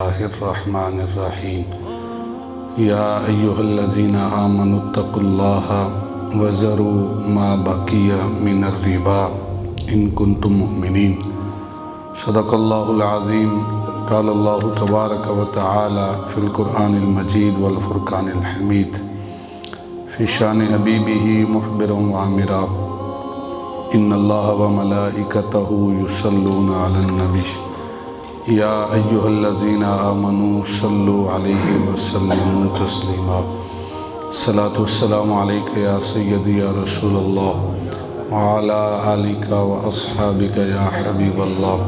اللہ الرحمن الرحیم یا ایہا الذین آمنوا اتقوا اللہ وذروا ما بقی من الربا ان کنتم مؤمنین۔ صدق اللہ العظیم۔ قال اللہ تبارک و تعالی فی القرآن المجید والفرقان الحمید فی شان حبیبہ مخبرا وعامرا ان اللہ وملائکتہ یصلون علی النبی یا ایہا الذین آمنوا صلوا علیہ وسلموا تسلیما۔ صلاۃ والسلام علیک یا سیدی یا رسول اللہ وعلی آلک واصحابک یا حبیب اللہ۔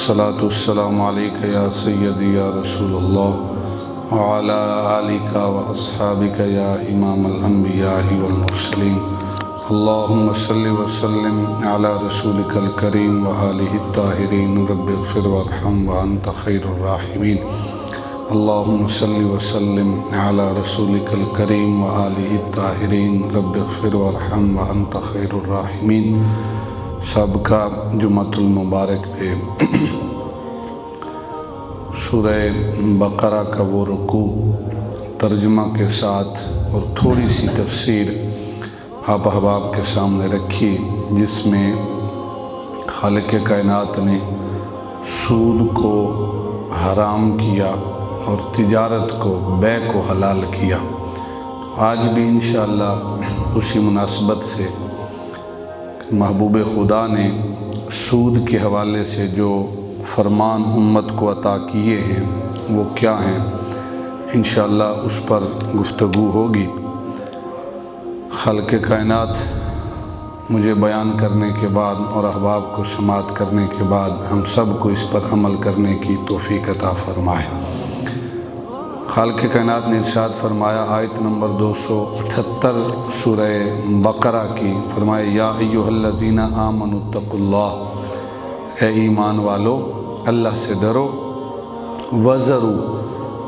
صلاۃ والسلام علیک یا سیدی یا رسول اللہ وعلی آلک واصحابک یا امام الانبیاء والمرسلین۔ اللہم صلی وسلم علی رسولک الکریم وآلہ الطاہرین رب اغفر وارحم وانت خیر الراحمین۔ اللہم صلی وسلم علی رسولک الکریم وآلہ الطاہرین رب اغفر وارحم وانت خیر الراحمین۔ سابقہ جمعۃ المبارک پہ سورہ بقرہ کا وہ رکوع ترجمہ کے ساتھ اور تھوڑی سی تفسیر آپ احباب کے سامنے رکھی، جس میں خالق کائنات نے سود کو حرام کیا اور تجارت کو، بیع کو حلال کیا۔ آج بھی انشاءاللہ اسی مناسبت سے محبوب خدا نے سود کے حوالے سے جو فرمان امت کو عطا کیے ہیں وہ کیا ہیں، انشاءاللہ اس پر گفتگو ہوگی۔ خالق کائنات مجھے بیان کرنے کے بعد اور احباب کو سماعت کرنے کے بعد ہم سب کو اس پر عمل کرنے کی توفیق عطا فرمائے۔ خالق کائنات نے ارشاد فرمایا آیت نمبر 278 سورہ بقرہ کی، فرمایا یا ایہا الذین آمنوا اتقوا اللہ، اے ایمان والو اللہ سے ڈرو، وذروا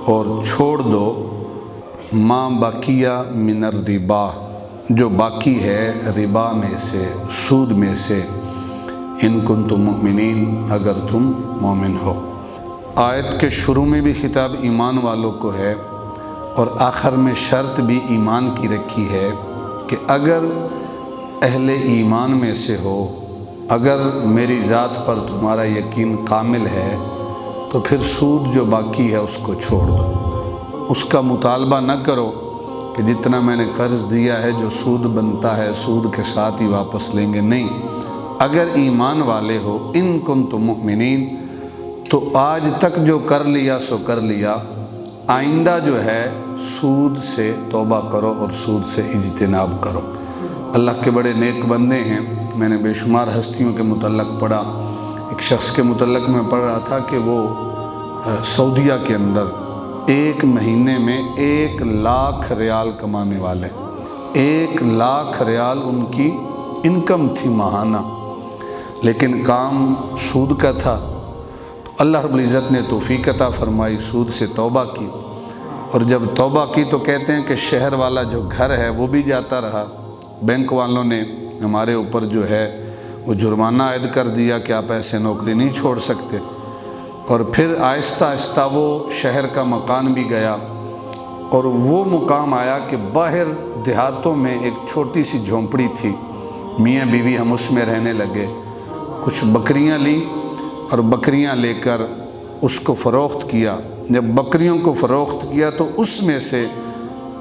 اور چھوڑ دو، ما بقی من الربا جو باقی ہے ربا میں سے، سود میں سے، ان کنتم مؤمنین اگر تم مومن ہو۔ آیت کے شروع میں بھی خطاب ایمان والوں کو ہے اور آخر میں شرط بھی ایمان کی رکھی ہے کہ اگر اہل ایمان میں سے ہو، اگر میری ذات پر تمہارا یقین کامل ہے تو پھر سود جو باقی ہے اس کو چھوڑ دو۔ اس کا مطالبہ نہ کرو کہ جتنا میں نے قرض دیا ہے جو سود بنتا ہے سود کے ساتھ ہی واپس لیں گے، نہیں۔ اگر ایمان والے ہو ان کنتم مؤمنین تو آج تک جو کر لیا سو کر لیا، آئندہ جو ہے سود سے توبہ کرو اور سود سے اجتناب کرو۔ اللہ کے بڑے نیک بندے ہیں۔ میں نے بے شمار ہستیوں کے متعلق پڑھا، ایک شخص کے متعلق میں پڑھ رہا تھا کہ وہ سعودیہ کے اندر ایک مہینے میں 1,00,000 ریال کمانے والے، 1,00,000 ریال ان کی انکم تھی ماہانہ، لیکن کام سود کا تھا۔ تو اللہ رب العزت نے توفیق عطا فرمائی، سود سے توبہ کی، اور جب توبہ کی تو کہتے ہیں کہ شہر والا جو گھر ہے وہ بھی جاتا رہا، بینک والوں نے ہمارے اوپر جو ہے وہ جرمانہ عائد کر دیا کہ آپ ایسے نوکری نہیں چھوڑ سکتے، اور پھر آہستہ آہستہ وہ شہر کا مکان بھی گیا، اور وہ مقام آیا کہ باہر دیہاتوں میں ایک چھوٹی سی جھونپڑی تھی، میاں بیوی ہم اس میں رہنے لگے۔ کچھ بکریاں لیں اور بکریاں لے کر اس کو فروخت کیا۔ جب بکریوں کو فروخت کیا تو اس میں سے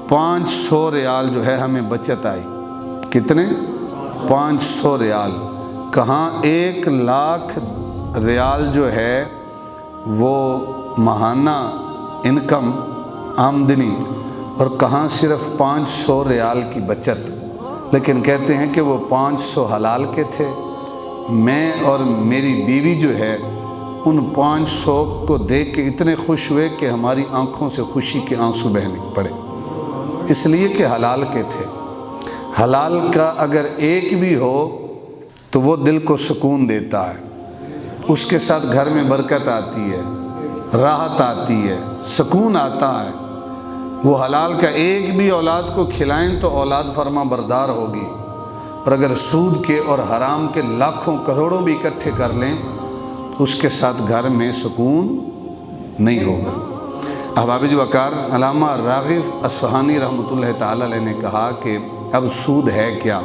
500 ریال جو ہے ہمیں بچت آئی۔ کتنے؟ 500 ریال۔ کہاں 1,00,000 ریال جو ہے وہ ماہانہ انکم آمدنی، اور کہاں صرف 500 ریال کی بچت، لیکن کہتے ہیں کہ وہ 500 حلال کے تھے۔ میں اور میری بیوی جو ہے ان 500 کو دیکھ کے اتنے خوش ہوئے کہ ہماری آنکھوں سے خوشی کے آنسو بہنے پڑے، اس لیے کہ حلال کے تھے۔ حلال کا اگر ایک بھی ہو تو وہ دل کو سکون دیتا ہے، اس کے ساتھ گھر میں برکت آتی ہے، راحت آتی ہے، سکون آتا ہے۔ وہ حلال کا ایک بھی اولاد کو کھلائیں تو اولاد فرما بردار ہوگی، اور اگر سود کے اور حرام کے لاکھوں کروڑوں بھی اکٹھے کر لیں اس کے ساتھ گھر میں سکون نہیں ہوگا۔ احباب جو وقار، علامہ راغب اصفہانی رحمۃ اللہ تعالی علیہ نے کہا کہ اب سود ہے کیا،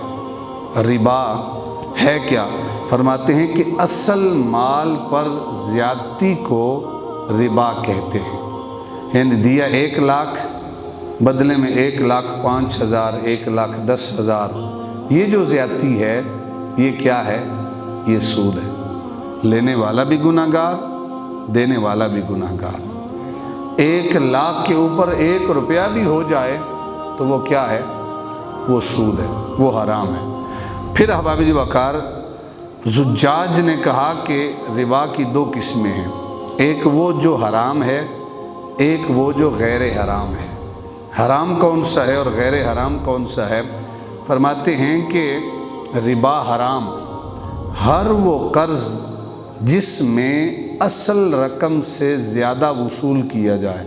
ربا ہے کیا؟ فرماتے ہیں کہ اصل مال پر زیادتی کو ربا کہتے ہیں۔ یعنی دیا 1 لاکھ، بدلے میں 1,05,000، 1,10,000، یہ جو زیادتی ہے یہ کیا ہے؟ یہ سود ہے۔ لینے والا بھی گناہ گار، دینے والا بھی گناہ گار۔ 1 لاکھ کے اوپر 1 روپیہ بھی ہو جائے تو وہ کیا ہے؟ وہ سود ہے، وہ حرام ہے۔ پھر احباب جی وقار، زجاج نے کہا کہ ربا کی 2 قسمیں ہیں، ایک وہ جو حرام ہے، ایک وہ جو غیر حرام ہے۔ حرام کون سا ہے اور غیر حرام کون سا ہے؟ فرماتے ہیں کہ ربا حرام ہر وہ قرض جس میں اصل رقم سے زیادہ وصول کیا جائے۔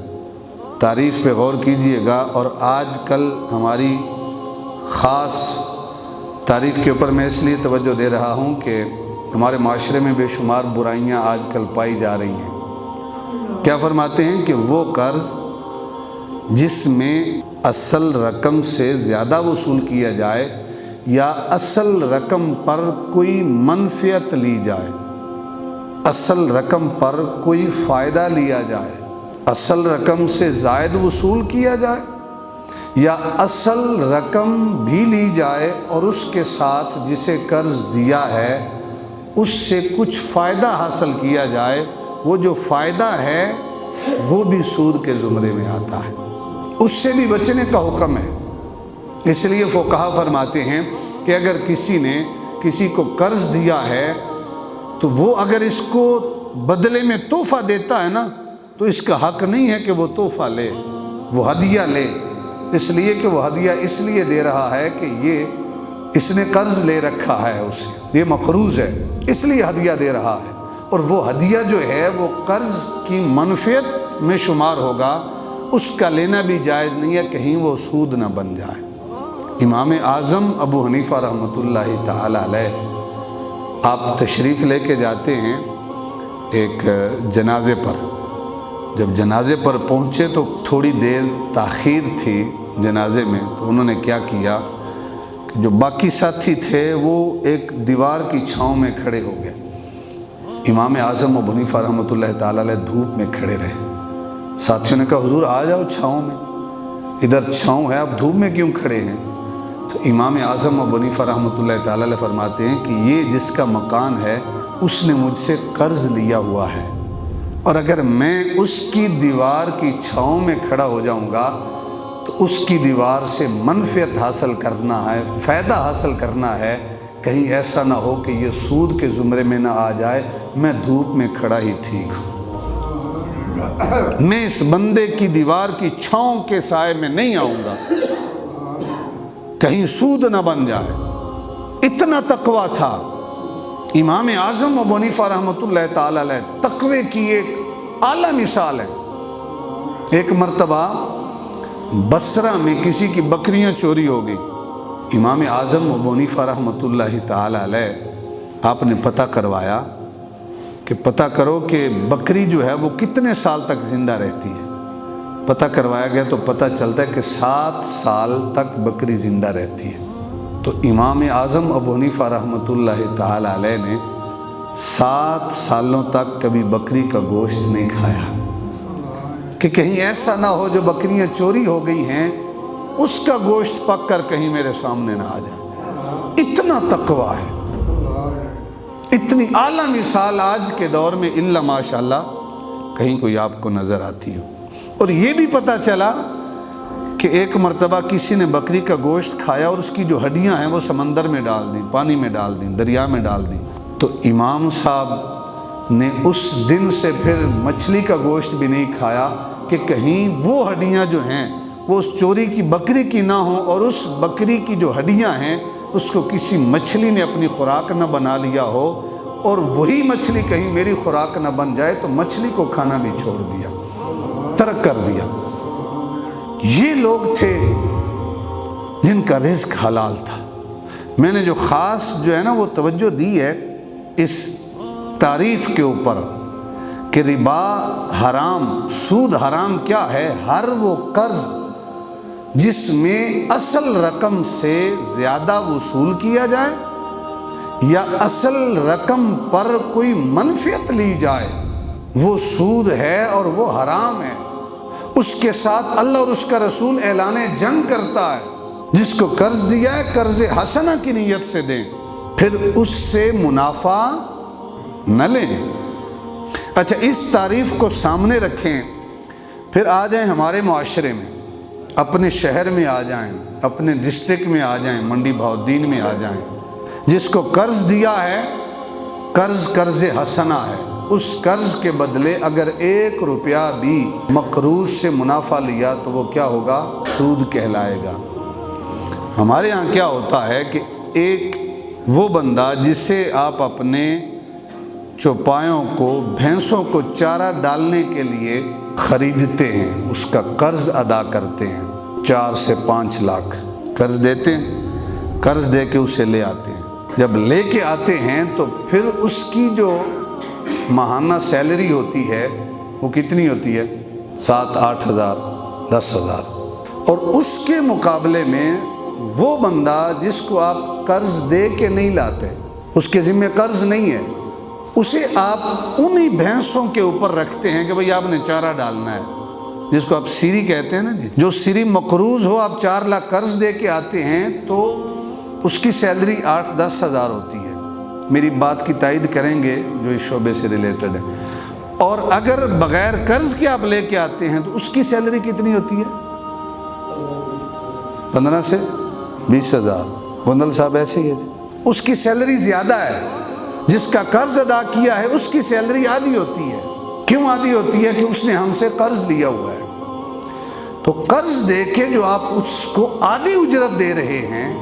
تعریف پہ غور کیجئے گا، اور آج کل ہماری خاص تعریف کے اوپر میں اس لیے توجہ دے رہا ہوں کہ ہمارے معاشرے میں بے شمار برائیاں آج کل پائی جا رہی ہیں۔ کیا فرماتے ہیں کہ وہ قرض جس میں اصل رقم سے زیادہ وصول کیا جائے یا اصل رقم پر کوئی منفعت لی جائے، اصل رقم پر کوئی فائدہ لیا جائے، اصل رقم سے زائد وصول کیا جائے، یا اصل رقم بھی لی جائے اور اس کے ساتھ جسے قرض دیا ہے اس سے کچھ فائدہ حاصل کیا جائے، وہ جو فائدہ ہے وہ بھی سود کے زمرے میں آتا ہے، اس سے بھی بچنے کا حکم ہے۔ اس لیے فقہا فرماتے ہیں کہ اگر کسی نے کسی کو قرض دیا ہے تو وہ اگر اس کو بدلے میں تحفہ دیتا ہے نا تو اس کا حق نہیں ہے کہ وہ تحفہ لے، وہ ہدیہ لے، اس لیے کہ وہ ہدیہ اس لیے دے رہا ہے کہ یہ اس نے قرض لے رکھا ہے، اس سے یہ مقروض ہے اس لیے ہدیہ دے رہا ہے، اور وہ ہدیہ جو ہے وہ قرض کی منفعت میں شمار ہوگا، اس کا لینا بھی جائز نہیں ہے، کہیں وہ سود نہ بن جائے۔ امام اعظم ابو حنیفہ رحمۃ اللہ تعالی علیہ، آپ تشریف لے کے جاتے ہیں ایک جنازے پر، جب جنازے پر پہنچے تو تھوڑی دیر تاخیر تھی جنازے میں، تو انہوں نے کیا کیا کہ جو باقی ساتھی تھے وہ ایک دیوار کی چھاؤں میں کھڑے ہو گئے۔ امام اعظم ابو حنیفہ رحمۃ اللہ تعالی علیہ دھوپ میں کھڑے رہے۔ ساتھیوں نے کہا حضور آ جاؤ چھاؤں میں، ادھر چھاؤں ہے، آپ دھوپ میں کیوں کھڑے ہیں؟ تو امام اعظم ابو حنیفہ رحمۃ اللہ تعالی علیہ فرماتے ہیں کہ یہ جس کا مکان ہے اس نے مجھ سے قرض لیا ہوا ہے، اور اگر میں اس کی دیوار کی چھاؤں میں کھڑا ہو جاؤں گا تو اس کی دیوار سے منفعت حاصل کرنا ہے، فائدہ حاصل کرنا ہے، کہیں ایسا نہ ہو کہ یہ سود کے زمرے میں نہ آ جائے، میں دھوپ میں کھڑا ہی ٹھیک ہوں، میں اس بندے کی دیوار کی چھاؤں کے سائے میں نہیں آؤں گا، کہیں سود نہ بن جائے۔ اتنا تقویٰ تھا امام اعظم ابو حنیفہ رحمۃ اللہ تعالی علیہ، تقوی کی ایک اعلیٰ مثال ہے۔ ایک مرتبہ بصرہ میں کسی کی بکریاں چوری ہو گئی، امام اعظم ابو حنیفہ رحمۃ اللہ تعالی علیہ آپ نے پتہ کروایا کہ پتہ کرو کہ بکری جو ہے وہ کتنے سال تک زندہ رہتی ہے۔ پتہ کروایا گیا تو پتہ چلتا ہے کہ 7 سال تک بکری زندہ رہتی ہے۔ تو امام اعظم ابو حنیفہ رحمۃ اللہ تعالی علیہ نے 7 سالوں تک کبھی بکری کا گوشت نہیں کھایا کہ کہیں ایسا نہ ہو جو بکریاں چوری ہو گئی ہیں اس کا گوشت پک کر کہیں میرے سامنے نہ آ جائے۔ اتنا تقویٰ ہے، اتنی اعلیٰ مثال آج کے دور میں الا ماشاءاللہ کہیں کوئی آپ کو نظر آتی ہو۔ اور یہ بھی پتہ چلا کہ ایک مرتبہ کسی نے بکری کا گوشت کھایا اور اس کی جو ہڈیاں ہیں وہ سمندر میں ڈال دیں، پانی میں ڈال دیں، دریا میں ڈال دیں۔ تو امام صاحب نے اس دن سے پھر مچھلی کا گوشت بھی نہیں کھایا کہ کہیں وہ ہڈیاں جو ہیں وہ اس چوری کی بکری کی نہ ہوں، اور اس بکری کی جو ہڈیاں ہیں اس کو کسی مچھلی نے اپنی خوراک نہ بنا لیا ہو، اور وہی مچھلی کہیں میری خوراک نہ بن جائے تو مچھلی کو کھانا بھی چھوڑ دیا، ترک کر دیا۔ یہ لوگ تھے جن کا رزق حلال تھا۔ میں نے جو خاص جو ہے نا وہ توجہ دی ہے اس تعریف کے اوپر کہ ربا حرام، سود حرام کیا ہے؟ ہر وہ قرض جس میں اصل رقم سے زیادہ وصول کیا جائے یا اصل رقم پر کوئی منفعت لی جائے، وہ سود ہے اور وہ حرام ہے۔ اس کے ساتھ اللہ اور اس کا رسول اعلان جنگ کرتا ہے۔ جس کو قرض دیا ہے قرض حسنہ کی نیت سے دیں، پھر اس سے منافع نہ لیں۔ اچھا، اس تعریف کو سامنے رکھیں، پھر آ جائیں ہمارے معاشرے میں، اپنے شہر میں آ جائیں، اپنے ڈسٹرکٹ میں آ جائیں، منڈی بہاؤالدین میں آ جائیں۔ جس کو قرض دیا ہے قرض حسنہ ہے، اس قرض کے بدلے اگر 1 روپیہ بھی مقروض سے منافع لیا تو وہ کیا ہوگا؟ سود کہلائے گا۔ ہمارے ہاں کیا ہوتا ہے کہ ایک وہ بندہ جسے آپ اپنے چوپایوں کو، بھینسوں کو چارہ ڈالنے کے لیے خریدتے ہیں، اس کا قرض ادا کرتے ہیں، 4 سے 5 لاکھ قرض دیتے ہیں، قرض دے کے اسے لے آتے ہیں۔ جب لے کے آتے ہیں تو پھر اس کی جو ماہانہ سیلری ہوتی ہے وہ کتنی ہوتی ہے؟ 7-8 ہزار، 10 ہزار۔ اور اس کے مقابلے میں وہ بندہ جس کو آپ قرض دے کے نہیں لاتے، اس کے ذمہ قرض نہیں ہے، اسے آپ انہی بھینسوں کے اوپر رکھتے ہیں کہ بھئی آپ نے چارہ ڈالنا ہے، جس کو آپ سیری کہتے ہیں نا جی۔ جو سیری مقروض ہو، آپ 4 لاکھ قرض دے کے آتے ہیں تو اس کی سیلری 8-10 ہزار ہوتی ہے۔ میری بات کی تائید کریں گے جو اس شعبے سے ریلیٹڈ ہے۔ اور اگر بغیر قرض کے آپ لے کے آتے ہیں تو اس کی سیلری کتنی ہوتی ہے؟ 15 سے 20 ہزار۔ بندل صاحب ایسے ہی ہے جی، اس کی سیلری زیادہ ہے۔ جس کا قرض ادا کیا ہے اس کی سیلری آدھی ہوتی ہے۔ کیوں آدھی ہوتی ہے؟ کہ اس نے ہم سے قرض لیا ہوا ہے۔ تو قرض دے کے جو آپ اس کو آدھی اجرت دے رہے ہیں،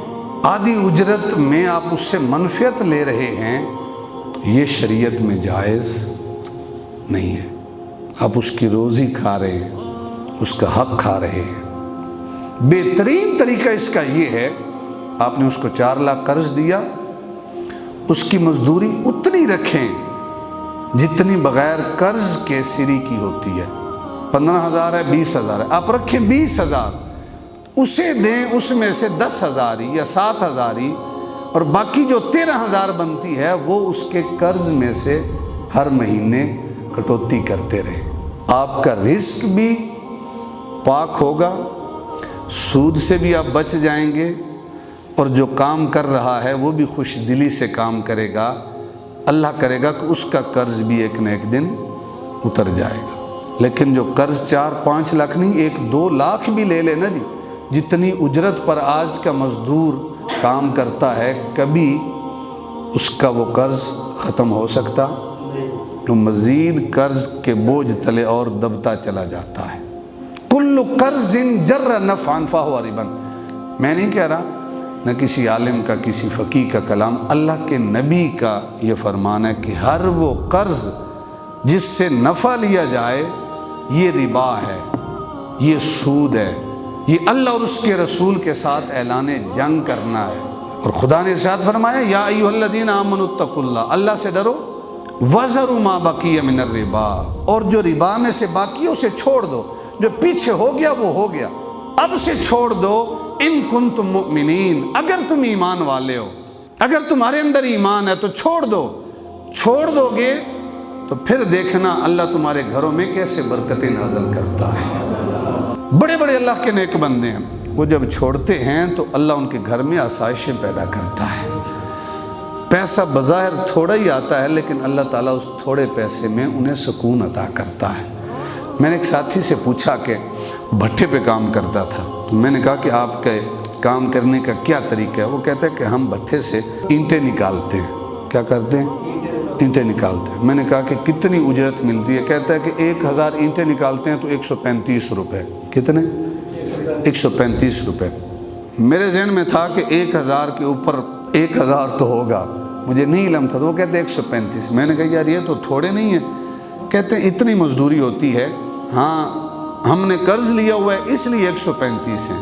آدھی اجرت میں آپ اس سے منفعت لے رہے ہیں، یہ شریعت میں جائز نہیں ہے۔ آپ اس کی روزی کھا رہے ہیں، اس کا حق کھا رہے ہیں۔ بہترین طریقہ اس کا یہ ہے، آپ نے اس کو 4 لاکھ قرض دیا، اس کی مزدوری اتنی رکھیں جتنی بغیر قرض کے سری کی ہوتی ہے۔ 15 ہزار ہے، 20 ہزار ہے، آپ رکھیں 20 ہزار، اسے دیں اس میں سے 10 ہزار یا 7 ہزار، اور باقی جو 13 ہزار بنتی ہے وہ اس کے قرض میں سے ہر مہینے کٹوتی کرتے رہیں۔ آپ کا رزق بھی پاک ہوگا، سود سے بھی آپ بچ جائیں گے، اور جو کام کر رہا ہے وہ بھی خوش دلی سے کام کرے گا۔ اللہ کرے گا کہ اس کا قرض بھی ایک نہ ایک دن اتر جائے گا۔ لیکن جو قرض 4-5 لاکھ نہیں، 1-2 لاکھ بھی لے لینا جی، جتنی اجرت پر آج کا مزدور کام کرتا ہے، کبھی اس کا وہ قرض ختم ہو سکتا؟ تو مزید قرض کے بوجھ تلے اور دبتا چلا جاتا ہے۔ کل قرض جر نفعا فہو ربا۔ میں نہیں کہہ رہا، نہ کسی عالم کا، کسی فقیہ کا کلام، اللہ کے نبی کا یہ فرمان ہے کہ ہر وہ قرض جس سے نفع لیا جائے یہ ربا ہے، یہ سود ہے، یہ اللہ اور اس کے رسول کے ساتھ اعلان جنگ کرنا ہے۔ اور خدا نے ارشاد فرمایا، یا ایھا الذین آمنوا اتقوا اللہ، اللہ سے ڈرو، وذروا ما بقی من الربا، اور جو ربا میں سے باقی ہے اسے چھوڑ دو، جو پیچھے ہو گیا وہ ہو گیا، اب سے چھوڑ دو، ان کنتم مؤمنین، اگر تم ایمان والے ہو، اگر تمہارے اندر ایمان ہے تو چھوڑ دو۔ چھوڑ دو گے تو پھر دیکھنا اللہ تمہارے گھروں میں کیسے برکتیں نازل کرتا ہے۔ بڑے بڑے اللہ کے نیک بندے ہیں، وہ جب چھوڑتے ہیں تو اللہ ان کے گھر میں آسائشیں پیدا کرتا ہے۔ پیسہ بظاہر تھوڑا ہی آتا ہے، لیکن اللہ تعالیٰ اس تھوڑے پیسے میں انہیں سکون عطا کرتا ہے۔ میں نے ایک ساتھی سے پوچھا کہ بھٹے پہ کام کرتا تھا، تو میں نے کہا کہ آپ کے کام کرنے کا کیا طریقہ ہے؟ وہ کہتا ہے کہ ہم بھٹے سے اینٹیں نکالتے ہیں۔ کیا کرتے ہیں؟ اینٹیں نکالتے ہیں۔ میں نے کہا کہ کتنی اجرت ملتی ہے؟ کہتا ہے کہ 1000 اینٹیں نکالتے ہیں تو 135 روپے۔ کتنے؟ 135 روپے۔ میرے ذہن میں تھا کہ 1000 کے اوپر 1000 تو ہوگا، مجھے نہیں علم تھا، تو وہ کہتے ہیں 135۔ میں نے کہا یار یہ تو تھوڑے نہیں ہیں۔ کہتے ہیں اتنی مزدوری ہوتی ہے، ہاں ہم نے قرض لیا ہوا ہے اس لیے 135 ہیں،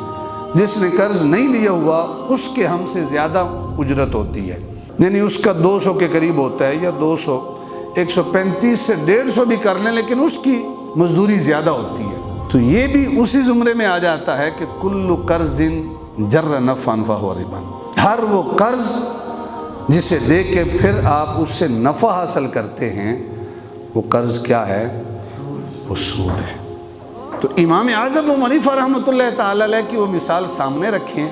جس نے قرض نہیں لیا ہوا اس کے ہم سے زیادہ اجرت ہوتی ہے، یعنی اس کا 200 کے قریب ہوتا ہے یا 200 135 سے 150 بھی کر لیں لیکن اس کی مزدوری زیادہ ہوتی ہے، تو یہ بھی اسی زمرے میں آ جاتا ہے کہ کل قرض جر نفعا فہو ربا، ہر وہ قرض جسے دے کے پھر آپ اس سے نفع حاصل کرتے ہیں وہ قرض کیا ہے؟ وہ سود ہے۔ تو امام اعظم ابو حنیفہ رحمۃ اللہ تعالی علیہ کی وہ مثال سامنے رکھیں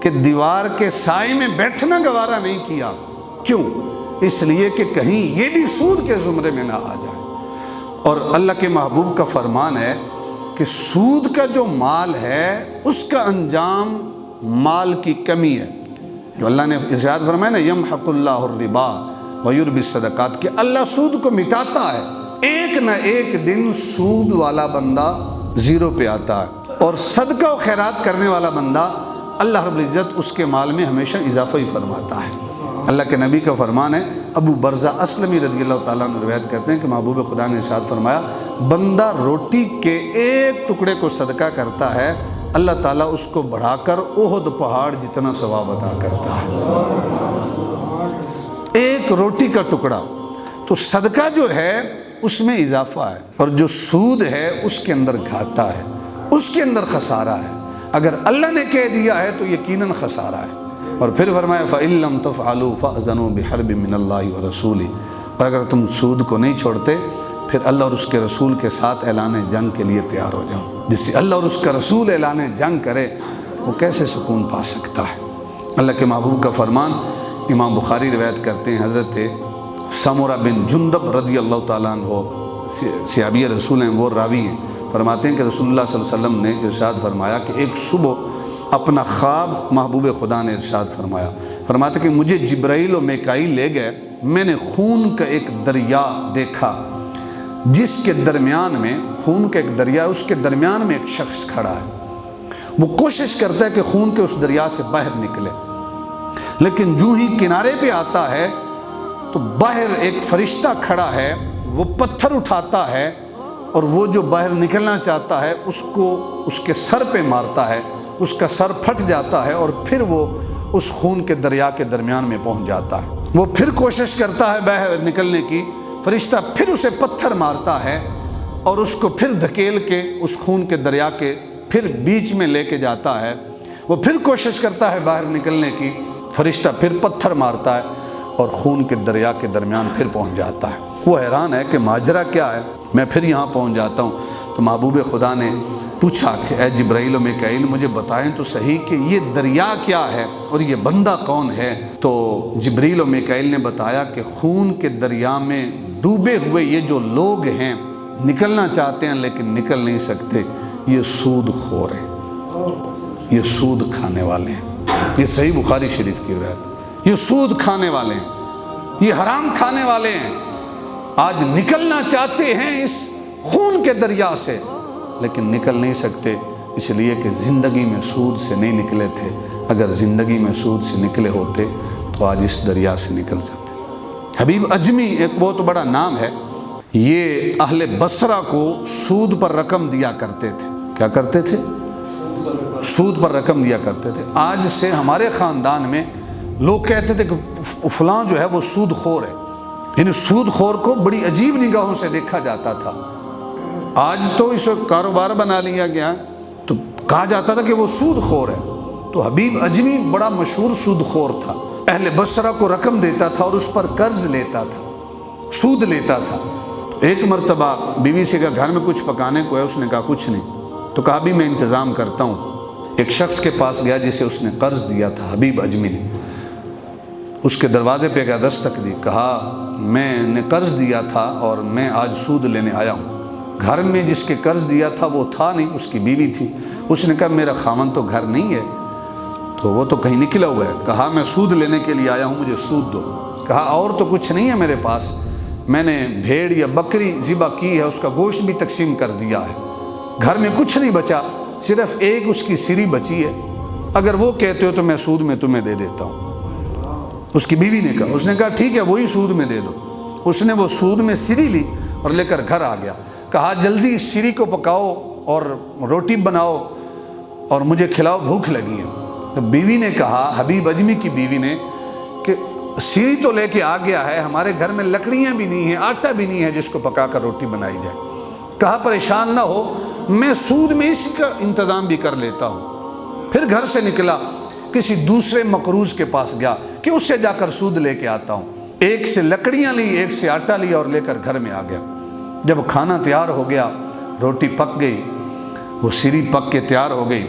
کہ دیوار کے سائے میں بیٹھنا گوارا نہیں کیا، کیوں؟ اس لیے کہ کہیں یہ بھی سود کے زمرے میں نہ آ جائے۔ اور اللہ کے محبوب کا فرمان ہے کہ سود کا جو مال ہے اس کا انجام مال کی کمی ہے، جو اللہ نے ارشاد فرمایا نا یمحق اللہ الربا ویربی الصدقات، کہ اللہ سود کو مٹاتا ہے، ایک نہ ایک دن سود والا بندہ زیرو پہ آتا ہے، اور صدقہ و خیرات کرنے والا بندہ اللہ رب العزت اس کے مال میں ہمیشہ اضافہ ہی فرماتا ہے۔ اللہ کے نبی کا فرمان ہے، ابو برزہ اسلمی رضی اللہ تعالیٰ عنہ روایت کرتے ہیں کہ محبوب خدا نے ارشاد فرمایا بندہ روٹی کے ایک ٹکڑے کو صدقہ کرتا ہے اللہ تعالیٰ اس کو بڑھا کر احد پہاڑ جتنا ثواب عطا کرتا ہے، ایک روٹی کا ٹکڑا۔ تو صدقہ جو ہے اس میں اضافہ ہے، اور جو سود ہے اس کے اندر گھاٹا ہے، اس کے اندر خسارہ ہے۔ اگر اللہ نے کہہ دیا ہے تو یقیناً خسارہ ہے۔ اور پھر فرمایا فَإِن لَّمْ تَفْعَلُوا فَأْذَنُوا بِحَرْبٍ مِّنَ اللَّهِ وَرَسُولِهِ، اور اگر تم سود کو نہیں چھوڑتے پھر اللہ اور اس کے رسول کے ساتھ اعلان جنگ کے لیے تیار ہو جاؤ۔ جس سے اللہ اور اس کا رسول اعلان جنگ کرے وہ کیسے سکون پا سکتا ہے؟ اللہ کے محبوب کا فرمان امام بخاری روایت کرتے ہیں، حضرت سمرہ بن جندب رضی اللہ تعالیٰ عنہ صحابی رسول ہیں، وہ راوی ہیں، فرماتے ہیں کہ رسول اللہ صلی اللہ علیہ وسلم نے ارشاد فرمایا کہ ایک صبح اپنا خواب محبوب خدا نے ارشاد فرمایا، فرماتے کہ مجھے جبرائیل و میکائیل لے گئے، میں نے خون کا ایک دریا دیکھا جس کے درمیان میں خون کا ایک دریا، اس کے درمیان میں ایک شخص کھڑا ہے، وہ کوشش کرتا ہے کہ خون کے اس دریا سے باہر نکلے، لیکن جو ہی کنارے پہ آتا ہے تو باہر ایک فرشتہ کھڑا ہے، وہ پتھر اٹھاتا ہے اور وہ جو باہر نکلنا چاہتا ہے اس کو اس کے سر پہ مارتا ہے، اس کا سر پھٹ جاتا ہے اور پھر وہ اس خون کے دریا کے درمیان میں پہنچ جاتا ہے۔ وہ پھر کوشش کرتا ہے باہر نکلنے کی، فرشتہ پھر اسے پتھر مارتا ہے اور اس کو پھر دھکیل کے اس خون کے دریا کے پھر بیچ میں لے کے جاتا ہے۔ وہ پھر کوشش کرتا ہے باہر نکلنے کی، فرشتہ پھر پتھر مارتا ہے اور خون کے دریا کے درمیان پھر پہنچ جاتا ہے۔ وہ حیران ہے کہ ماجرا کیا ہے، میں پھر یہاں پہنچ جاتا ہوں۔ تو محبوب خدا نے پوچھا کہ اے جبرائیل و میکائیل مجھے بتائیں تو صحیح کہ یہ دریا کیا ہے اور یہ بندہ کون ہے؟ تو جبرائیل و میکائیل نے بتایا کہ خون کے دریا میں ڈوبے ہوئے یہ جو لوگ ہیں، نکلنا چاہتے ہیں لیکن نکل نہیں سکتے، یہ سود خور ہیں، یہ سود کھانے والے ہیں۔ یہ صحیح بخاری شریف کی روایت، یہ سود کھانے والے ہیں، یہ حرام کھانے والے ہیں، آج نکلنا چاہتے ہیں اس خون کے دریا سے لیکن نکل نہیں سکتے، اس لیے کہ زندگی میں سود سے نہیں نکلے تھے، اگر زندگی میں سود سے نکلے ہوتے تو آج اس دریا سے نکل جاتے۔ حبیب اجمی ایک بہت بڑا نام ہے، یہ اہل بصرہ کو سود پر رقم دیا کرتے تھے۔ کیا کرتے تھے؟ سود پر رقم دیا کرتے تھے۔ آج سے ہمارے خاندان میں لوگ کہتے تھے کہ فلاں جو ہے وہ سود خور ہے، یعنی سود خور کو بڑی عجیب نگاہوں سے دیکھا جاتا تھا۔ آج تو اس وقت کاروبار بنا لیا گیا تو کہا جاتا تھا کہ وہ سود خور ہے۔ تو حبیب اجمی بڑا مشہور سود خور تھا، اہل بصرہ کو رقم دیتا تھا اور اس پر قرض لیتا تھا، سود لیتا تھا۔ ایک مرتبہ بیوی سے کہا گھر میں کچھ پکانے کو ہے، اس نے کہا کچھ نہیں، تو کہا بھی میں انتظام کرتا ہوں۔ ایک شخص کے پاس گیا جسے اس نے قرض دیا تھا، حبیب اجمی نے، اس کے دروازے پہ گیا، دستک دی، کہا میں نے قرض دیا تھا اور میں آج سود لینے آیا ہوں۔ گھر میں جس کے قرض دیا تھا وہ تھا نہیں، اس کی بیوی تھی۔ اس نے کہا میرا خاوند تو گھر نہیں ہے، تو وہ تو کہیں نکلا ہوا ہے۔ کہا میں سود لینے کے لیے آیا ہوں، مجھے سود دو۔ کہا اور تو کچھ نہیں ہے میرے پاس، میں نے بھیڑ یا بکری ذبح کی ہے، اس کا گوشت بھی تقسیم کر دیا ہے، گھر میں کچھ نہیں بچا، صرف ایک اس کی سری بچی ہے، اگر وہ کہتے ہو تو میں سود میں تمہیں دے دیتا ہوں۔ اس کی بیوی نے کہا، اس نے کہا ٹھیک ہے وہی سود میں دے دو۔ اس نے وہ سود میں سری لی اور لے کر گھر آ گیا، کہا جلدی اس سری کو پکاؤ اور روٹی بناؤ اور مجھے کھلاؤ، بھوک لگی ہے۔ تو بیوی نے کہا، حبیب اجمی کی بیوی نے، کہ سیری تو لے کے آ گیا ہے، ہمارے گھر میں لکڑیاں بھی نہیں ہیں، آٹا بھی نہیں ہے جس کو پکا کر روٹی بنائی جائے۔ کہا پریشان نہ ہو، میں سود میں اس کا انتظام بھی کر لیتا ہوں۔ پھر گھر سے نکلا، کسی دوسرے مقروض کے پاس گیا کہ اس سے جا کر سود لے کے آتا ہوں۔ ایک سے لکڑیاں لی، ایک سے آٹا لیا اور لے کر گھر میں آ گیا۔ جب کھانا تیار ہو گیا، روٹی پک گئی، وہ سیری پک کے تیار ہو گئی،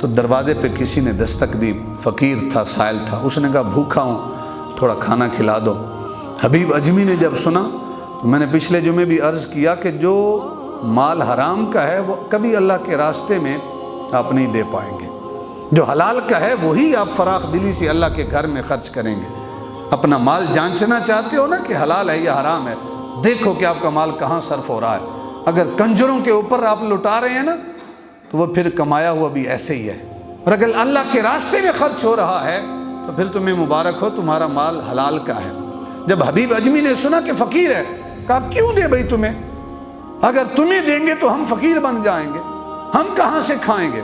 تو دروازے پہ کسی نے دستک دی۔ فقیر تھا، سائل تھا، اس نے کہا بھوکا ہوں، تھوڑا کھانا کھلا دو۔ حبیب اجمی نے جب سنا، تو میں نے پچھلے جمعے بھی عرض کیا کہ جو مال حرام کا ہے وہ کبھی اللہ کے راستے میں آپ نہیں دے پائیں گے، جو حلال کا ہے وہی آپ فراخ دلی سے اللہ کے گھر میں خرچ کریں گے۔ اپنا مال جانچنا چاہتے ہو نا کہ حلال ہے یا حرام ہے، دیکھو کہ آپ کا مال کہاں صرف ہو رہا ہے۔ اگر کنجروں کے اوپر آپ لٹا رہے ہیں نا، تو وہ پھر کمایا ہوا بھی ایسے ہی ہے، اور اگر اللہ کے راستے میں خرچ ہو رہا ہے تو پھر تمہیں مبارک ہو، تمہارا مال حلال کا ہے۔ جب حبیب اجمی نے سنا کہ فقیر ہے، کہا کیوں دے بھائی تمہیں؟ اگر تمہیں دیں گے تو ہم فقیر بن جائیں گے، ہم کہاں سے کھائیں گے؟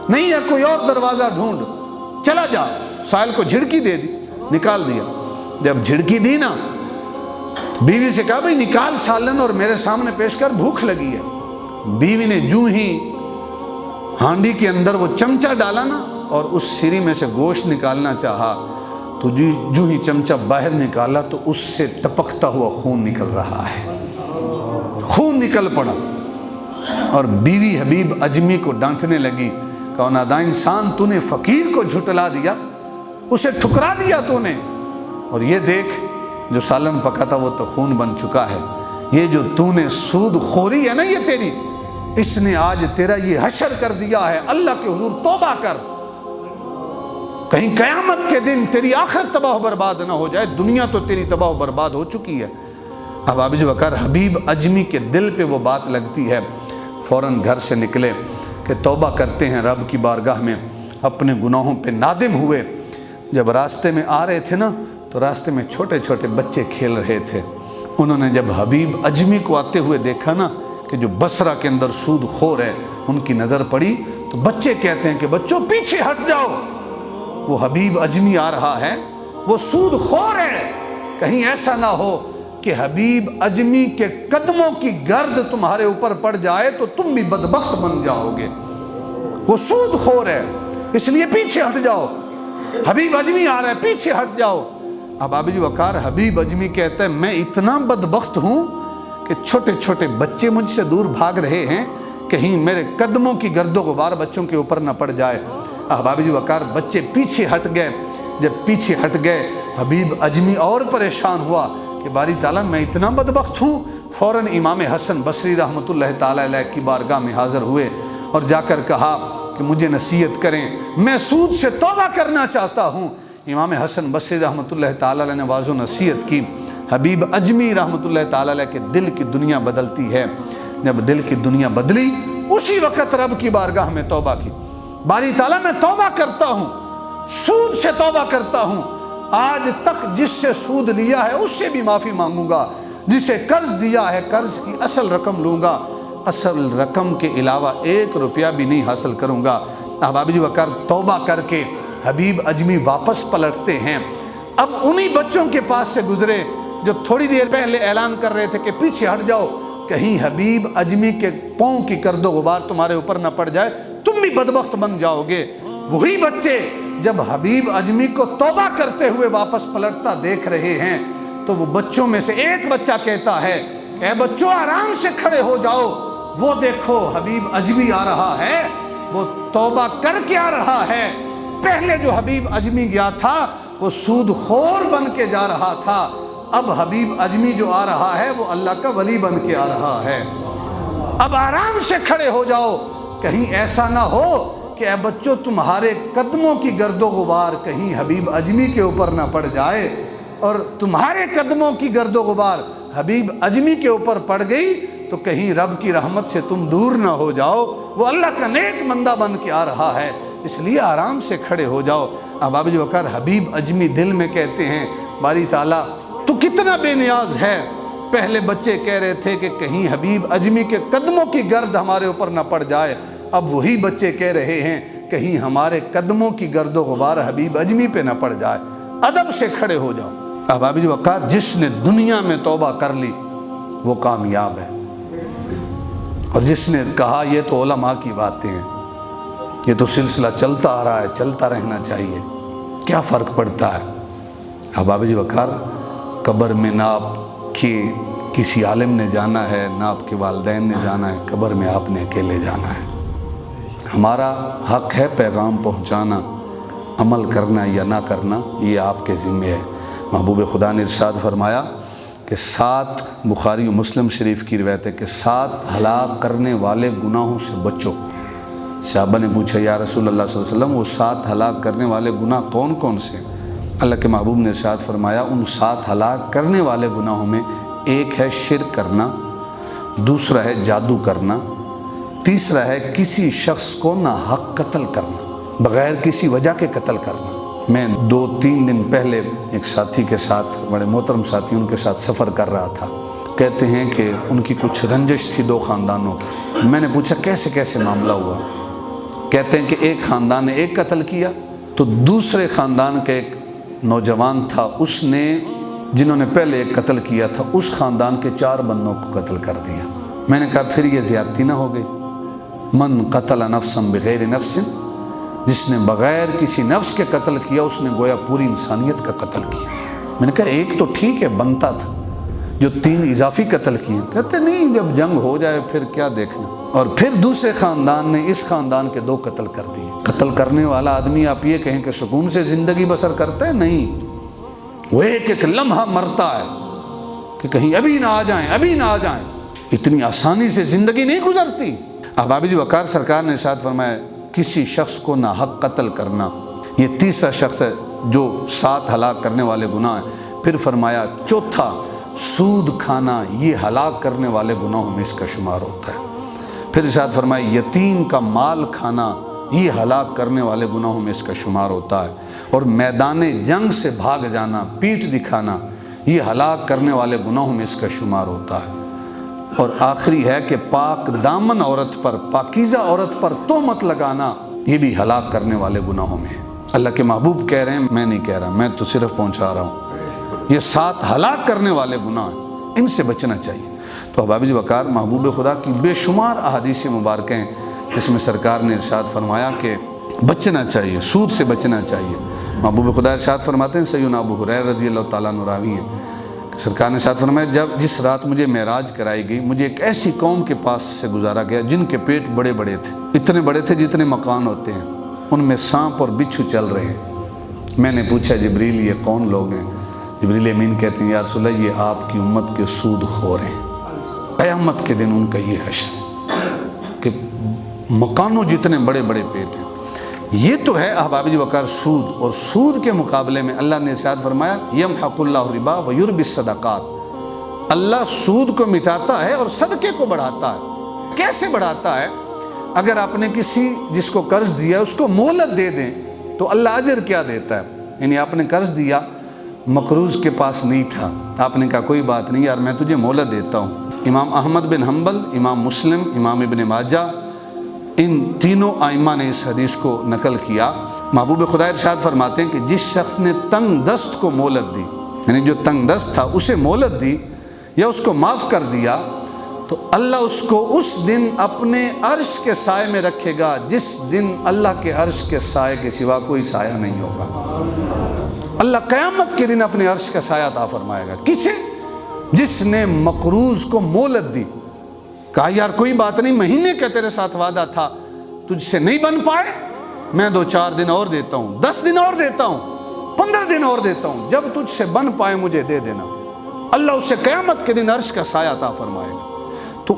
نہیں ہے، کوئی اور دروازہ ڈھونڈ، چلا جا۔ سائل کو جھڑکی دے دی، نکال دیا۔ جب جھڑکی دی نا، بیوی سے کہا بھائی نکال سالن اور میرے سامنے پیش کر، بھوک لگی ہے۔ بیوی نے جو ہی ہانڈی کے اندر وہ چمچہ ڈالا نا اور اس سیری میں سے گوشت نکالنا چاہا، تو جو ہی چمچہ باہر نکالا تو اس سے ٹپکتا ہوا خون نکل رہا ہے، خون نکل پڑا۔ اور بیوی حبیب اجمی کو ڈانٹنے لگی، کہا نادان انسان، تو نے فقیر کو جھٹلا دیا، اسے ٹھکرا دیا تو نے، اور یہ دیکھ جو سالن پکا تھا وہ تو خون بن چکا ہے۔ یہ جو تو نے سود خوری ہے نا یہ تیری، اس نے آج تیرا یہ حشر کر دیا ہے۔ اللہ کے حضور توبہ کر، کہیں قیامت کے دن تیری آخرت تباہ و برباد نہ ہو جائے، دنیا تو تیری تباہ و برباد ہو چکی ہے۔ اب ابو بکر حبیب اجمی کے دل پہ وہ بات لگتی ہے، فوراً گھر سے نکلے کہ توبہ کرتے ہیں رب کی بارگاہ میں، اپنے گناہوں پہ نادم ہوئے۔ جب راستے میں آ رہے تھے نا، تو راستے میں چھوٹے چھوٹے بچے کھیل رہے تھے۔ انہوں نے جب حبیب اجمی کو آتے ہوئے دیکھا نا کہ جو بصرہ کے اندر سود خور ہے، ان کی نظر پڑی، تو بچے کہتے ہیں کہ بچوں پیچھے ہٹ جاؤ، وہ حبیب اجمی آ رہا ہے، وہ سود خور ہے، کہیں ایسا نہ ہو کہ حبیب اجمی کے قدموں کی گرد تمہارے اوپر پڑ جائے تو تم بھی بدبخت بن جاؤ گے، وہ سود خور ہے، اس لیے پیچھے ہٹ جاؤ، حبیب اجمی آ رہا ہے، پیچھے ہٹ جاؤ۔ اب ابو بکر حبیب اجمی کہتا ہے میں اتنا بدبخت ہوں کہ چھوٹے چھوٹے بچے مجھ سے دور بھاگ رہے ہیں، کہیں میرے قدموں کی گرد و غبار بچوں کے اوپر نہ پڑ جائے۔ اب ابو بکر بچے پیچھے ہٹ گئے، جب پیچھے ہٹ گئے حبیب اجمی اور پریشان ہوا کہ باری تعالیٰ میں اتنا بدبخت ہوں۔ فوراً امام حسن بصری رحمۃ اللہ تعالیٰ علیہ کی بارگاہ میں حاضر ہوئے اور جا کر کہا کہ مجھے نصیحت کریں، میں سود سے توبہ کرنا چاہتا ہوں۔ امام حسن بصری رحمۃ اللہ تعالیٰ علیہ نے واضح نصیحت کی۔ حبیب اجمی رحمۃ اللہ تعالیٰ علیہ کے دل کی دنیا بدلتی ہے۔ جب دل کی دنیا بدلی، اسی وقت رب کی بارگاہ میں توبہ کی، باری تعالیٰ میں توبہ کرتا ہوں، سود سے توبہ کرتا ہوں، آج تک جس سے سود لیا ہے اس سے بھی معافی مانگوں گا، جسے قرض دیا ہے قرض کی اصل رقم لوں گا، اصل رقم کے علاوہ 1 روپیہ بھی نہیں حاصل کروں گا۔ اب ابو بکر توبہ کر کے حبیب اجمی واپس پلٹتے ہیں۔ اب انہی بچوں کے پاس سے گزرے جو تھوڑی دیر پہلے اعلان کر رہے تھے کہ پیچھے ہٹ جاؤ، کہیں حبیب اجمی کے پاؤں کی گرد و غبار تمہارے اوپر نہ پڑ جائے، تم بھی بدبخت بن جاؤ گے۔ وہی بچے جب حبیب اجمی کو توبہ کرتے ہوئے واپس پلٹتا دیکھ رہے ہیں، تو وہ بچوں میں سے ایک بچہ کہتا ہے کہ اے بچوں آرام سے کھڑے ہو جاؤ، وہ دیکھو حبیب اجمی آ رہا ہے، وہ توبہ کر کے آ رہا ہے۔ پہلے جو حبیب اجمی گیا تھا وہ سود خور بن کے جا رہا تھا، اب حبیب اجمی جو آ رہا ہے وہ اللہ کا ولی بن کے آ رہا ہے۔ اب آرام سے کھڑے ہو جاؤ، کہیں ایسا نہ ہو کہ اے بچوں تمہارے قدموں کی گرد و غبار کہیں حبیب اجمی کے اوپر نہ پڑ جائے، اور تمہارے قدموں کی گرد و غبار حبیب اجمی کے اوپر پڑ گئی تو کہیں رب کی رحمت سے تم دور نہ ہو جاؤ، وہ اللہ کا نیک بندہ بن کے آ رہا ہے، اس لیے آرام سے کھڑے ہو جاؤ۔ اب ابو بکر حبیب اجمی دل میں کہتے ہیں باری تعالیٰ تو کتنا بے نیاز ہے، پہلے بچے کہہ رہے تھے کہ کہیں حبیب اجمی کے قدموں کی گرد ہمارے اوپر نہ پڑ جائے، اب وہی بچے کہہ رہے ہیں کہیں ہمارے قدموں کی گرد و غبار حبیب اجمی پہ نہ پڑ جائے۔ ادب سے کھڑے ہو جاؤ۔ احباب وقار، جس نے دنیا میں توبہ کر لی وہ کامیاب ہے، اور جس نے کہا یہ تو علماء کی باتیں ہیں، یہ تو سلسلہ چلتا آ رہا ہے، چلتا رہنا چاہیے، کیا فرق پڑتا ہے؟ احباب وقار، قبر میں نہ آپ کی کسی عالم نے جانا ہے، نہ آپ کے والدین نے جانا ہے، قبر میں آپ نے اکیلے جانا ہے۔ ہمارا حق ہے پیغام پہنچانا، عمل کرنا یا نہ کرنا یہ آپ کے ذمہ ہے۔ محبوب خدا نے ارشاد فرمایا کہ 7 بخاری و مسلم شریف کی روایت ہے کہ 7 ہلاک کرنے والے گناہوں سے بچو۔ صحابہ نے پوچھا یا رسول اللہ صلی اللہ علیہ وسلم وہ 7 ہلاک کرنے والے گناہ کون کون سے؟ اللہ کے محبوب نے ارشاد فرمایا ان 7 ہلاک کرنے والے گناہوں میں ایک ہے شرک کرنا، دوسرا ہے جادو کرنا، تیسرا ہے کسی شخص کو ناحق قتل کرنا، بغیر کسی وجہ کے قتل کرنا۔ میں 2-3 دن پہلے ایک ساتھی کے ساتھ، بڑے محترم ساتھی، ان کے ساتھ سفر کر رہا تھا۔ کہتے ہیں کہ ان کی کچھ رنجش تھی 2 خاندانوں کی۔ میں نے پوچھا کیسے کیسے معاملہ ہوا؟ کہتے ہیں کہ ایک خاندان نے ایک قتل کیا، تو دوسرے خاندان کا ایک نوجوان تھا، اس نے جنہوں نے پہلے ایک قتل کیا تھا اس خاندان کے 4 بندوں کو قتل کر دیا۔ میں نے کہا پھر یہ زیادتی نہ ہو گئی؟ من قتل نفسا بغیر نفس، جس نے بغیر کسی نفس کے قتل کیا اس نے گویا پوری انسانیت کا قتل کیا۔ میں نے کہا ایک تو ٹھیک ہے بنتا تھا، جو 3 اضافی قتل کیے۔ کہتے نہیں جب جنگ ہو جائے پھر کیا دیکھنا۔ اور پھر دوسرے خاندان نے اس خاندان کے 2 قتل کر دیے۔ قتل کرنے والا آدمی آپ یہ کہیں کہ سکون سے زندگی بسر کرتا ہے؟ نہیں، وہ ایک لمحہ مرتا ہے کہ کہیں ابھی نہ آ جائیں، ابھی نہ آ جائیں۔ اتنی آسانی سے زندگی نہیں گزرتی۔ احباب وقار، سرکار نے ارشاد فرمایا کسی شخص کو ناحق قتل کرنا، یہ تیسرا شخص ہے جو 7 ہلاک کرنے والے گناہ ہیں۔ پھر فرمایا چوتھا سود کھانا، یہ ہلاک کرنے والے گناہوں میں اس کا شمار ہوتا ہے۔ پھر ارشاد فرمایا یتیم کا مال کھانا، یہ ہلاک کرنے والے گناہوں میں اس کا شمار ہوتا ہے۔ اور میدان جنگ سے بھاگ جانا، پیٹھ دکھانا، یہ ہلاک کرنے والے گناہوں میں اس کا شمار ہوتا ہے۔ اور آخری ہے کہ پاک دامن عورت پر، پاکیزہ عورت پر تہمت لگانا، یہ بھی ہلاک کرنے والے گناہوں میں ہے۔ اللہ کے محبوب کہہ رہے ہیں، میں نہیں کہہ رہا، میں تو صرف پہنچا رہا ہوں۔ یہ 7 ہلاک کرنے والے گناہ ہیں، ان سے بچنا چاہیے۔ تو احباب وقار، محبوب خدا کی بے شمار احادیث مبارکیں ہیں جس میں سرکار نے ارشاد فرمایا کہ بچنا چاہیے، سود سے بچنا چاہیے۔ محبوب خدا ارشاد فرماتے ہیں، سیدنا ابو ہریرہ رضی اللہ تعالیٰ عنہ راوی ہیں، سرکار نے ارشاد فرمایا جس رات مجھے معراج کرائی گئی، مجھے ایک ایسی قوم کے پاس سے گزارا گیا جن کے پیٹ بڑے بڑے تھے، اتنے بڑے تھے جتنے مکان ہوتے ہیں، ان میں سانپ اور بچھو چل رہے ہیں۔ میں نے پوچھا جبریل یہ کون لوگ ہیں؟ جبریل امین کہتے ہیں یا رسول اللہ یہ آپ کی امت کے سود خور ہیں، قیامت کے دن ان کا یہ حشر کہ مکانوں جتنے بڑے بڑے پیٹ ہیں۔ یہ تو ہے احباب وقار سود، اور سود کے مقابلے میں اللہ نے ارشاد فرمایا یمحق اللہ الربا ویربی الصدقات، اللہ سود کو مٹاتا ہے اور صدقے کو بڑھاتا ہے۔ کیسے بڑھاتا ہے؟ اگر آپ نے کسی جس کو قرض دیا اس کو مہلت دے دیں تو اللہ اجر کیا دیتا ہے؟ یعنی آپ نے قرض دیا، مقروض کے پاس نہیں تھا، آپ نے کہا کوئی بات نہیں یار میں تجھے مہلت دیتا ہوں۔ امام احمد بن حنبل، امام مسلم، امام ابن ماجہ، ان تینوں ائمہ نے اس حدیث کو نقل کیا۔ محبوب خدا ارشاد فرماتے ہیں کہ جس شخص نے تنگ دست کو مہلت دی، یعنی جو تنگ دست تھا اسے مہلت دی یا اس کو معاف کر دیا، تو اللہ اس کو اس دن اپنے عرش کے سائے میں رکھے گا جس دن اللہ کے عرش کے سائے کے سوا کوئی سایہ نہیں ہوگا۔ اللہ قیامت کے دن اپنے عرش کا سایہ عطا فرمائے گا۔ کسے؟ جس نے مقروض کو مہلت دی، کہا یار کوئی بات نہیں، مہینے کا تیرے ساتھ وعدہ تھا، تجھ سے نہیں بن پائے، میں 2-4 دن اور دیتا ہوں، 10 دن اور دیتا ہوں، 15 دن اور دیتا ہوں، جب تجھ سے بن پائے مجھے دے دینا۔ اللہ اسے قیامت کے دن عرش کا سایہ عطا فرمائے گا۔ تو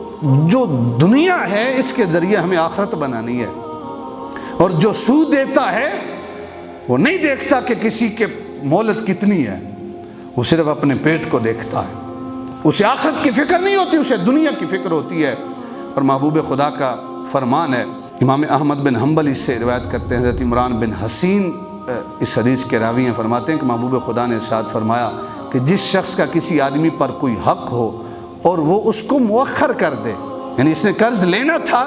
جو دنیا ہے اس کے ذریعے ہمیں آخرت بنانی ہے، اور جو سود دیتا ہے وہ نہیں دیکھتا کہ کسی کے مہلت کتنی ہے، وہ صرف اپنے پیٹ کو دیکھتا ہے، اسے آخرت کی فکر نہیں ہوتی، اسے دنیا کی فکر ہوتی ہے۔ اور محبوب خدا کا فرمان ہے، امام احمد بن حنبل اس سے روایت کرتے ہیں، حضرت عمران بن حسین اس حدیث کے راوی ہیں، فرماتے ہیں کہ محبوب خدا نے ارشاد فرمایا کہ جس شخص کا کسی آدمی پر کوئی حق ہو اور وہ اس کو مؤخر کر دے، یعنی اس نے قرض لینا تھا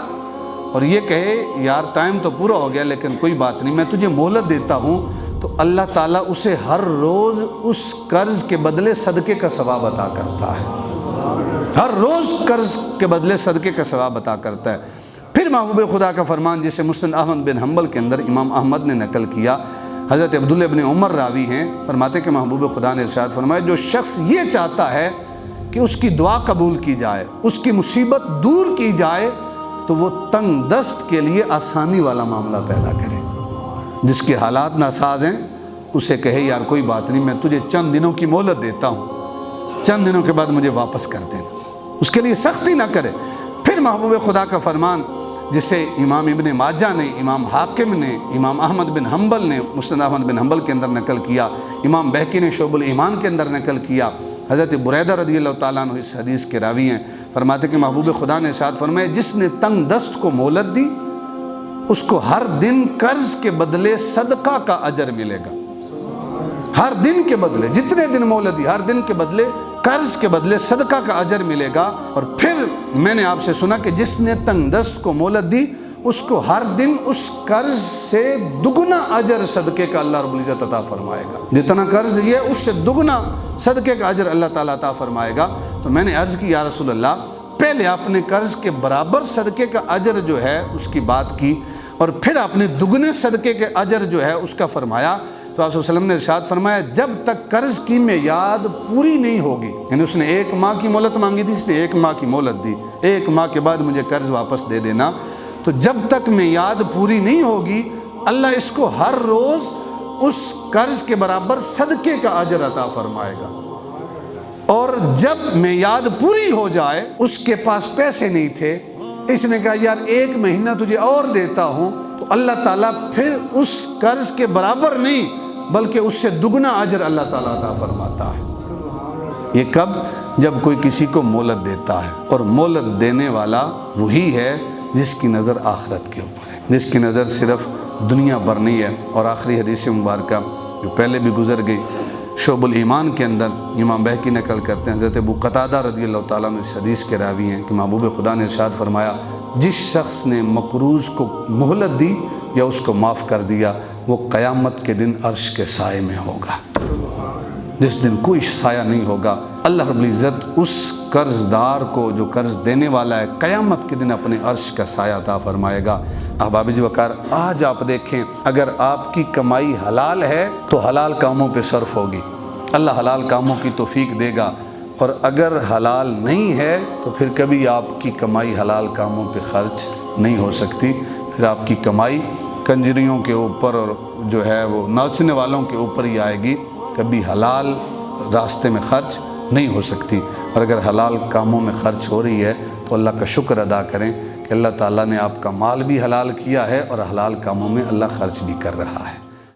اور یہ کہے یار ٹائم تو پورا ہو گیا لیکن کوئی بات نہیں میں تجھے مہلت دیتا ہوں، تو تو اللہ تعالیٰ اسے ہر روز اس قرض کے بدلے صدقے کا ثواب عطا کرتا ہے، ہر روز قرض کے بدلے صدقے کا ثواب عطا کرتا ہے۔ پھر محبوب خدا کا فرمان جسے مسند احمد بن حنبل کے اندر امام احمد نے نقل کیا، حضرت عبداللہ بن عمر راوی ہیں، فرماتے کہ محبوب خدا نے ارشاد فرمایا جو شخص یہ چاہتا ہے کہ اس کی دعا قبول کی جائے، اس کی مصیبت دور کی جائے، تو وہ تنگ دست کے لیے آسانی والا معاملہ پیدا کرے۔ جس کے حالات ناساز ہیں اسے کہے یار کوئی بات نہیں، میں تجھے چند دنوں کی مہلت دیتا ہوں، چند دنوں کے بعد مجھے واپس کر دینا، اس کے لیے سختی نہ کرے۔ پھر محبوب خدا کا فرمان جسے امام ابن ماجہ نے، امام حاکم نے، امام احمد بن حنبل نے مسند احمد بن حنبل کے اندر نقل کیا، امام بہقی نے شعب الایمان کے اندر نقل کیا، حضرت بریدہ رضی اللہ تعالیٰ عنہ اس حدیث کے راوی ہیں، فرماتے کہ محبوب خدا نے ارشاد فرمایا جس نے تنگ دست کو مہلت دی اس کو ہر دن قرض کے بدلے صدقہ کا اجر ملے گا، ہر دن کے بدلے، جتنے دن مہلت دی ہر دن کے بدلے قرض کے بدلے صدقہ کا اجر ملے گا۔ اور پھر میں نے آپ سے سنا کہ جس نے تنگ دست کو مہلت دی اس کو ہر دن اس قرض سے دگنا اجر صدقے کا اللہ رب العزت عطا فرمائے گا، جتنا قرض دیا اس سے دگنا صدقے کا اجر اللہ تعالیٰ عطا فرمائے گا۔ تو میں نے عرض کی یا رسول اللہ پہلے آپ نے قرض کے برابر صدقے کا اجر جو ہے اس کی بات کی، اور پھر آپ نے دگنے صدقے کے اجر جو ہے اس کا فرمایا۔ تو آپ صلی اللہ علیہ وسلم نے ارشاد فرمایا جب تک قرض کی میعاد پوری نہیں ہوگی، یعنی اس نے 1 ماہ کی مہلت مانگی تھی، اس نے 1 ماہ کی مہلت دی، 1 ماہ کے بعد مجھے قرض واپس دے دینا، تو جب تک میعاد پوری نہیں ہوگی اللہ اس کو ہر روز اس قرض کے برابر صدقے کا اجر عطا فرمائے گا۔ اور جب میعاد پوری ہو جائے اس کے پاس پیسے نہیں تھے، اس نے کہا یار 1 مہینہ تجھے اور دیتا ہوں، تو اللہ تعالیٰ پھر اس قرض کے برابر نہیں بلکہ اس سے دگنا اجر اللہ تعالیٰ عطا فرماتا ہے۔ یہ کب؟ جب کوئی کسی کو مہلت دیتا ہے، اور مہلت دینے والا وہی ہے جس کی نظر آخرت کے اوپر ہے، جس کی نظر صرف دنیا پر نہیں ہے۔ اور آخری حدیث مبارکہ جو پہلے بھی گزر گئی شعب الایمان کے اندر امام بہقی نقل کرتے ہیں، حضرت ابو قتادہ رضی اللہ تعالیٰ عنہ اس حدیث کے راوی ہیں کہ محبوب خدا نے ارشاد فرمایا جس شخص نے مقروض کو مہلت دی یا اس کو معاف کر دیا وہ قیامت کے دن عرش کے سائے میں ہوگا، جس دن کوئی سایہ نہیں ہوگا۔ اللہ رب العزت اس قرض دار کو جو قرض دینے والا ہے قیامت کے دن اپنے عرش کا سایہ عطا فرمائے گا۔ احباب جی وقار، آج آپ دیکھیں اگر آپ کی کمائی حلال ہے تو حلال کاموں پہ صرف ہوگی، اللہ حلال کاموں کی توفیق دے گا، اور اگر حلال نہیں ہے تو پھر کبھی آپ کی کمائی حلال کاموں پہ خرچ نہیں ہو سکتی، پھر آپ کی کمائی کنجریوں کے اوپر اور جو ہے وہ ناچنے والوں کے اوپر ہی آئے گی، کبھی حلال راستے میں خرچ نہیں ہو سکتی۔ اور اگر حلال کاموں میں خرچ ہو رہی ہے تو اللہ کا شکر ادا کریں کہ اللہ تعالیٰ نے آپ کا مال بھی حلال کیا ہے اور حلال کاموں میں اللہ خرچ بھی کر رہا ہے۔